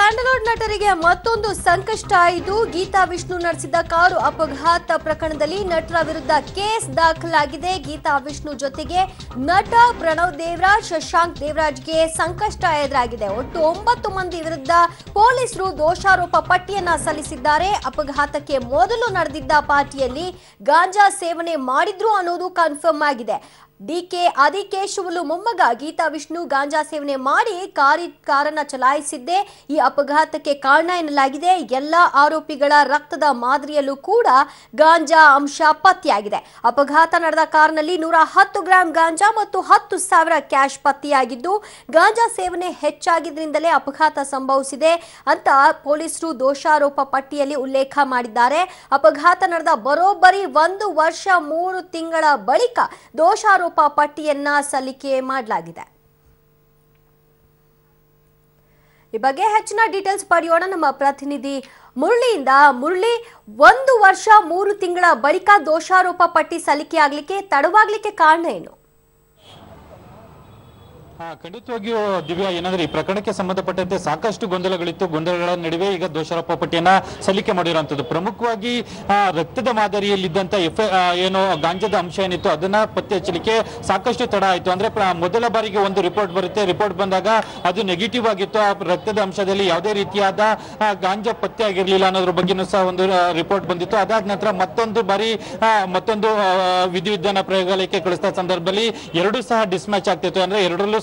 Sandalwood ನಟರಿಗೆ ಮತ್ತೊಂದು ಸಂಕಷ್ಟ ಆಯಿತು. ಗೀತಾ ವಿಷ್ಣು ನಡೆಸಿದ ಕಾರು ಅಪಘಾತ ಪ್ರಕರಣದಲ್ಲಿ ನಟರ ವಿರುದ್ಧ ಕೇಸ್ ದಾಖಲಾಗಿದೆ. ಗೀತಾ ವಿಷ್ಣು ಜೊತೆಗೆ ನಟ ಪ್ರಣವ್ ದೇವರಾಜ್, ಶಶಾಂಕ್ ದೇವರಾಜ್ಗೆ ಸಂಕಷ್ಟ ಎದುರಾಗಿದೆ. ಒಟ್ಟು 9 ಮಂದಿ ವಿರುದ್ಧ ಪೊಲೀಸರು ದೋಷಾರೋಪ ಪಟ್ಟಿಯನ್ನ ಸಲ್ಲಿಸಿದ್ದಾರೆ. ಅಪಘಾತಕ್ಕೆ ಮೊದಲು ನಡೆದಿದ್ದ ಪಾರ್ಟಿಯಲ್ಲಿ ಗಾಂಜಾ ಸೇವನೆ ಮಾಡಿದ್ರು ಅನ್ನೋದು ಕನ್ಫರ್ಮ್ ಆಗಿದೆ. ಡಿಕೆ ಆದಿಕೇಶವಲು ಮೊಮ್ಮಗ ಗೀತಾ ವಿಷ್ಣು ಗಾಂಜಾ ಸೇವನೆ ಮಾಡಿ ಕಾರನ್ನ ಚಲಾಯಿಸಿದ್ದೇ ಈ ಅಪಘಾತಕ್ಕೆ ಕಾರಣ ಎನ್ನಲಾಗಿದೆ. ಎಲ್ಲಾ ಆರೋಪಿಗಳ ರಕ್ತದ ಮಾದರಿಯಲ್ಲೂ ಕೂಡ ಗಾಂಜಾ ಅಂಶ ಪತ್ತೆಯಾಗಿದೆ. ಅಪಘಾತ ನಡೆದ ಕಾರಿನಲ್ಲಿ 110 ಗ್ರಾಂ ಗಾಂಜಾ ಮತ್ತು 10,000 ಕ್ಯಾಶ್ ಪತ್ತೆಯಾಗಿದ್ದು, ಗಾಂಜಾ ಸೇವನೆ ಹೆಚ್ಚಾಗಿದ್ದರಿಂದಲೇ ಅಪಘಾತ ಸಂಭವಿಸಿದೆ ಅಂತ ಪೊಲೀಸರು ದೋಷಾರೋಪ ಪಟ್ಟಿಯಲ್ಲಿ ಉಲ್ಲೇಖ ಮಾಡಿದ್ದಾರೆ. ಅಪಘಾತ ನಡೆದ ಬರೋಬ್ಬರಿ 1 ವರ್ಷ 3 ತಿಂಗಳ ಬಳಿಕ ದೋಷಾರೋಪ ಪಟ್ಟಿಯನ್ನ ಸಲ್ಲಿಕೆ ಮಾಡಲಾಗಿದೆ. ಈ ಬಗ್ಗೆ ಹೆಚ್ಚಿನ ಡೀಟೇಲ್ಸ್ ಪಡೆಯೋಣ ನಮ್ಮ ಪ್ರತಿನಿಧಿ ಮುರಳಿಯಿಂದ. ಮುರಳಿ, 1 ವರ್ಷ 3 ತಿಂಗಳ ಬಳಿಕ ದೋಷಾರೋಪ ಪಟ್ಟಿ ಸಲ್ಲಿಕೆ ಆಗ್ಲಿಕ್ಕೆ ತಡವಾಗ್ಲಿಕ್ಕೆ ಕಾರಣ ಏನು? ಖಂಡಿತವಾಗಿಯೂ ದಿವ್ಯಾ, ಏನಂದ್ರೆ ಈ ಪ್ರಕರಣಕ್ಕೆ ಸಂಬಂಧಪಟ್ಟಂತೆ ಸಾಕಷ್ಟು ಗೊಂದಲಗಳಿತ್ತು. ಗೊಂದಲಗಳ ನಡುವೆ ಈಗ ದೋಷಾರೋಪ ಪಟ್ಟಿಯನ್ನ ಸಲ್ಲಿಕೆ ಮಾಡಿರುವಂತದ್ದು. ಪ್ರಮುಖವಾಗಿ ರಕ್ತದ ಮಾದರಿಯಲ್ಲಿದ್ದಂತ ಏನು ಗಾಂಜಾದ ಅಂಶ ಏನಿತ್ತು ಅದನ್ನ ಪತ್ತೆ ಹಚ್ಚಲಿಕ್ಕೆ ಸಾಕಷ್ಟು ತಡ ಆಯ್ತು. ಅಂದ್ರೆ ಮೊದಲ ಬಾರಿಗೆ ಒಂದು ರಿಪೋರ್ಟ್ ಬರುತ್ತೆ. ರಿಪೋರ್ಟ್ ಬಂದಾಗ ಅದು ನೆಗೆಟಿವ್ ಆಗಿತ್ತು. ಆ ರಕ್ತದ ಅಂಶದಲ್ಲಿ ಯಾವುದೇ ರೀತಿಯಾದ ಗಾಂಜಾ ಪತ್ತೆ ಆಗಿರ್ಲಿಲ್ಲ ಅನ್ನೋದ್ರ ಬಗ್ಗೆನೂ ಸಹ ಒಂದು ರಿಪೋರ್ಟ್ ಬಂದಿತ್ತು. ಅದಾದ ನಂತರ ಮತ್ತೊಂದು ಬಾರಿ ಮತ್ತೊಂದು ವಿಧಿವಿಧಾನ ಪ್ರಯೋಗಾಲಯಕ್ಕೆ ಕಳಿಸಿದ ಸಂದರ್ಭದಲ್ಲಿ ಎರಡೂ ಸಹ ಡಿಸ್ಮ್ಯಾಚ್ ಆಗ್ತಿತ್ತು. ಅಂದ್ರೆ ಎರಡರಲ್ಲೂ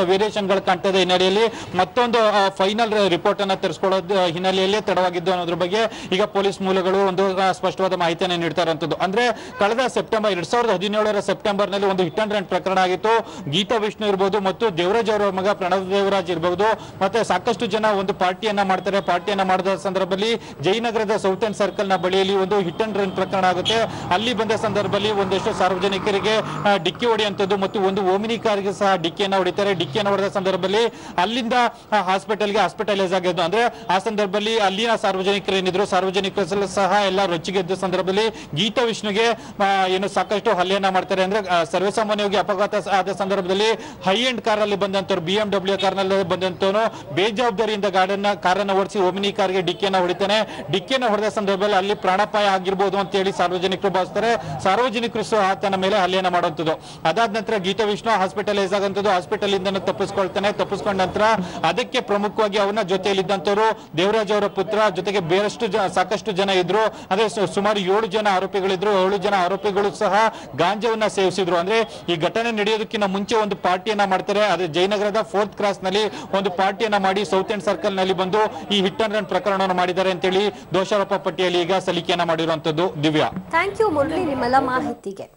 ವೇರಿಯೇಷನ್ ಗಳು ಕಾಣ್ತದೆ ಹಿನ್ನೆಲೆಯಲ್ಲಿ ಮತ್ತೊಂದು ಫೈನಲ್ ರಿಪೋರ್ಟ್ ಅನ್ನ ತರಿಸಿಕೊಳ್ಳೋದು ಹಿನ್ನೆಲೆಯಲ್ಲಿ ತಡವಾಗಿದ್ದು ಅನ್ನೋದ್ರ ಬಗ್ಗೆ ಈಗ ಪೊಲೀಸ್ ಮೂಲಗಳು ಒಂದು ಸ್ಪಷ್ಟವಾದ ಮಾಹಿತಿಯನ್ನು ನೀಡ್ತಾ ಇರುವಂತದ್ದು. ಅಂದ್ರೆ ಕಳೆದ ಸೆಪ್ಟೆಂಬರ್ 2017 ಸೆಪ್ಟೆಂಬರ್ ನಲ್ಲಿ ಒಂದು ಹಿಟ್ ಅಂಡ್ ರನ್ ಪ್ರಕರಣ ಆಗಿತ್ತು. ಗೀತಾ ವಿಷ್ಣು ಇರಬಹುದು ಮತ್ತು ದೇವರಾಜ್ ಅವರ ಮಗ ಪ್ರಣವ್ ದೇವರಾಜ್ ಇರಬಹುದು, ಮತ್ತೆ ಸಾಕಷ್ಟು ಜನ ಒಂದು ಪಾರ್ಟಿಯನ್ನ ಮಾಡ್ತಾರೆ. ಪಾರ್ಟಿಯನ್ನ ಮಾಡಿದ ಸಂದರ್ಭದಲ್ಲಿ ಜಯನಗರದ ಸೌತ್ ಅಂಡ್ ಸರ್ಕಲ್ ನ ಬಳಿಯಲ್ಲಿ ಒಂದು ಹಿಟ್ ಅಂಡ್ ರನ್ ಪ್ರಕರಣ ಆಗುತ್ತೆ. ಅಲ್ಲಿ ಬಂದ ಸಂದರ್ಭದಲ್ಲಿ ಒಂದಷ್ಟು ಸಾರ್ವಜನಿಕರಿಗೆ ಡಿಕ್ಕಿ ಹೊಡೆಯುವಂತದ್ದು ಮತ್ತು ಒಂದು ಓಮಿನಿ ಕಾರ್ಗೆ ಸಹ ಡಿಕ್ಕಿಯನ್ನು ಹೊಡಿತಾರೆ. ಡಿಕ್ಕಿಯನ್ನು ಹೊಡೆದ ಸಂದರ್ಭದಲ್ಲಿ ಅಲ್ಲಿಂದ ಹಾಸ್ಪಿಟಲೈಸ್ ಆಗಿದ್ದು. ಅಂದ್ರೆ ಆ ಸಂದರ್ಭದಲ್ಲಿ ಅಲ್ಲಿನ ಸಾರ್ವಜನಿಕರು ಏನಿದ್ರು ಸಾರ್ವಜನಿಕರು ಸಹ ಎಲ್ಲ ರೊಚ್ಚಿಗೆದ್ದ ಸಂದರ್ಭದಲ್ಲಿ ಗೀತಾ ವಿಷ್ಣುಗೆ ಏನು ಸಾಕಷ್ಟು ಹಲ್ಲೆಯನ್ನ ಮಾಡ್ತಾರೆ. ಅಂದ್ರೆ ಸರ್ವೇಸಾಮಾನ್ಯವಾಗಿ ಅಪಘಾತ ಆದ ಸಂದರ್ಭದಲ್ಲಿ ಹೈ ಎಂಡ್ ಕಾರ್ ಅಲ್ಲಿ ಬಂದಂತವ್ರು, BMW ಕಾರ್ನಲ್ಲಿ ಬಂದಂತವನು ಬೇಜವಾಬ್ದಾರಿಯಿಂದ ಕಾರನ್ನ ಓಡಿಸಿ ಓಮಿನಿ ಕಾರ್ಗೆ ಡಿಕ್ಕಿಯನ್ನು ಹೊಡಿತಾನೆ. ಡಿಕ್ಕಿಯನ್ನು ಹೊಡೆದ ಸಂದರ್ಭದಲ್ಲಿ ಅಲ್ಲಿ ಪ್ರಾಣಾಪಾಯ ಆಗಿರ್ಬೋದು ಅಂತ ಹೇಳಿ ಸಾರ್ವಜನಿಕರು ಭಾವಿಸ್ತಾರೆ. ಸಾರ್ವಜನಿಕರು ಸಹ ಆತನ ಮೇಲೆ ಹಲ್ಲೆಯನ್ನ ಮಾಡುವಂಥದ್ದು. ಅದಾದ ನಂತರ ಗೀತಾ ವಿಷ್ಣು ಹಾಸ್ಪಿಟಲೈಸ್ ಆಗಂತದ್ದು. ಹಾಸ್ಪಿಟಲ್ ಇಂದ ತಪ್ಪಿಸ್ಕೊಳ್ತಾನೆ. ತಪ್ಪಿಸ್ಕೊಂಡ ನಂತರ ಅದಕ್ಕೆ ಪ್ರಮುಖವಾಗಿ ಅವನ ಜೊತೆಯಲ್ಲಿದ್ದಂತವರು ದೇವರಾಜ್ ಅವರ ಪುತ್ರ ಜೊತೆಗೆ ಬೇರಷ್ಟು ಸಾಕಷ್ಟು ಜನ ಇದ್ರು. ಅದೇ ಸುಮಾರು 7 ಜನ ಆರೋಪಿಗಳಿದ್ರು. 7 ಜನ ಆರೋಪಿಗಳು ಸಹ ಗಾಂಜಾವನ್ನ ಸೇವಿಸಿದ್ರು. ಅಂದ್ರೆ ಈ ಘಟನೆ ನಡೆಯೋದಕ್ಕಿಂತ ಮುಂಚೆ ಒಂದು ಪಾರ್ಟಿಯನ್ನ ಮಾಡ್ತಾರೆ. ಅದೇ ಜಯನಗರದ 4th ಕ್ರಾಸ್ ನಲ್ಲಿ ಒಂದು ಪಾರ್ಟಿಯನ್ನ ಮಾಡಿ ಸೌತ್ ಅಂಡ್ ಸರ್ಕಲ್ ನಲ್ಲಿ ಬಂದು ಈ ಹಿಟ್ ಅಂಡ್ ರನ್ ಪ್ರಕರಣವನ್ನು ಮಾಡಿದ್ದಾರೆ ಅಂತೇಳಿ ದೋಷಾರೋಪ ಪಟ್ಟಿಯಲ್ಲಿ ಈಗ ಸಲ್ಲಿಕೆಯನ್ನ ಮಾಡಿರುವಂತದ್ದು. ದಿವ್ಯಾ, ಥ್ಯಾಂಕ್ ಯು ಮುರಳಿ ನಿಮ್ಮೆಲ್ಲ ಮಾಹಿತಿಗೆ.